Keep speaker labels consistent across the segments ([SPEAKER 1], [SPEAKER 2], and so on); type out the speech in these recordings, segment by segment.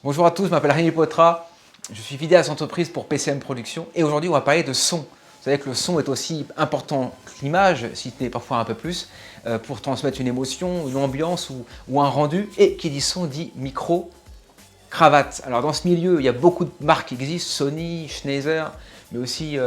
[SPEAKER 1] Bonjour à tous, je m'appelle Rémi Potra, je suis vidéaste entreprise pour PCM Production et aujourd'hui on va parler de son. Vous savez que le son est aussi important que l'image, si ce n'est parfois un peu plus, pour transmettre une émotion, une ambiance ou un rendu. Et qui dit son dit micro, cravate. Alors dans ce milieu, il y a beaucoup de marques qui existent, Sony, Sennheiser, mais aussi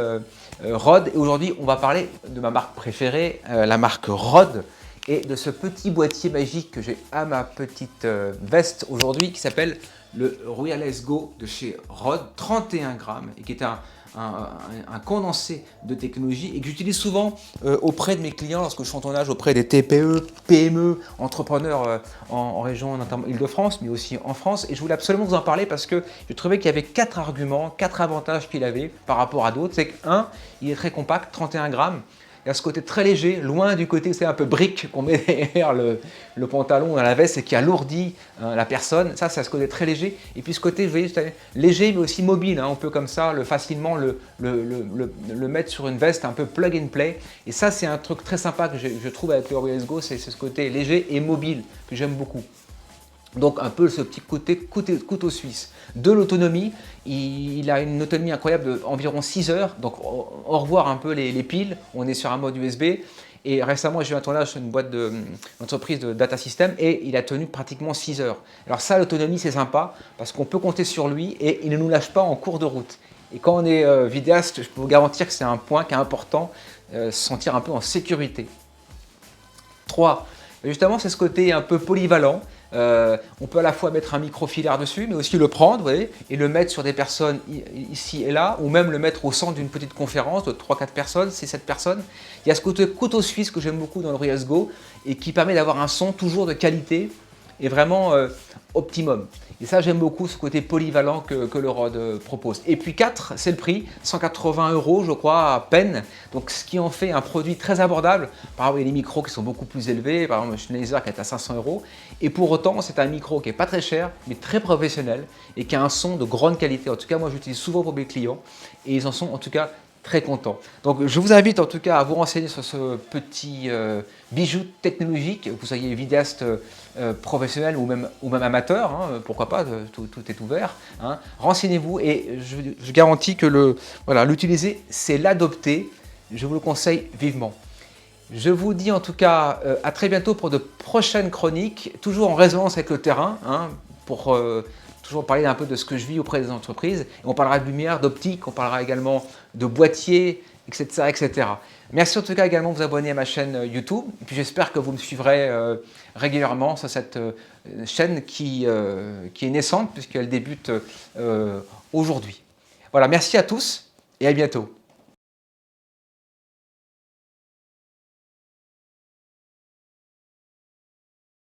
[SPEAKER 1] Rode. Et aujourd'hui, on va parler de ma marque préférée, la marque Rode, et de ce petit boîtier magique que j'ai à ma petite veste aujourd'hui qui s'appelle le Wireless Go de chez Rode, 31 grammes, et qui est un condensé de technologie et que j'utilise souvent auprès de mes clients lorsque je suis en tournage auprès des TPE, PME, entrepreneurs en région notamment Île-de-France, mais aussi en France. Et je voulais absolument vous en parler parce que je trouvais qu'il y avait 4 arguments, 4 avantages qu'il avait par rapport à d'autres. C'est que, un, il est très compact, 31 grammes. Il y a ce côté très léger, loin du côté, c'est un peu brique qu'on met derrière le pantalon, dans la veste et qui alourdit la personne. Ça, c'est à ce côté très léger. Et puis ce côté, vous voyez, léger mais aussi mobile. On peut comme ça facilement le mettre sur une veste un peu plug and play. Et ça, c'est un truc très sympa que je trouve avec le Wireless Go, c'est ce côté léger et mobile que j'aime beaucoup. Donc un peu ce petit côté couteau suisse. De l'autonomie, il a une autonomie incroyable d'environ 6 heures. Donc au revoir un peu les piles, on est sur un mode USB. Et récemment, j'ai eu un tournage sur une boîte d'entreprise de data system et il a tenu pratiquement 6 heures. Alors ça, l'autonomie, c'est sympa parce qu'on peut compter sur lui et il ne nous lâche pas en cours de route. Et quand on est vidéaste, je peux vous garantir que c'est un point qui est important, se sentir un peu en sécurité. 3. Justement, c'est ce côté un peu polyvalent. On peut à la fois mettre un micro-filaire dessus, mais aussi le prendre, vous voyez, et le mettre sur des personnes ici et là, ou même le mettre au centre d'une petite conférence de 3-4 personnes, 6-7 personnes. Il y a ce côté couteau suisse que j'aime beaucoup dans le Wireless Go et qui permet d'avoir un son toujours de qualité et vraiment optimum. Et ça, j'aime beaucoup ce côté polyvalent que le Rode propose. Et puis 4, c'est le prix, 180 € je crois à peine. Donc ce qui en fait un produit très abordable. Par exemple, il y a des micros qui sont beaucoup plus élevés, par exemple Sennheiser qui est à 500 €. Et pour autant, c'est un micro qui n'est pas très cher, mais très professionnel et qui a un son de grande qualité. En tout cas, moi j'utilise souvent pour mes clients et ils en sont en tout cas très content. Donc je vous invite en tout cas à vous renseigner sur ce petit bijou technologique, que vous soyez vidéaste professionnel ou même amateur, pourquoi pas, tout est ouvert. Renseignez-vous et je garantis que l'utiliser, c'est l'adopter. Je vous le conseille vivement. Je vous dis en tout cas à très bientôt pour de prochaines chroniques, toujours en résonance avec le terrain, pour toujours parler un peu de ce que je vis auprès des entreprises. Et on parlera de lumière, d'optique, on parlera également de boîtier, etc., etc. Merci en tout cas également de vous abonner à ma chaîne YouTube. Et puis j'espère que vous me suivrez régulièrement sur cette chaîne qui est naissante puisqu'elle débute aujourd'hui. Voilà, merci à tous et à bientôt.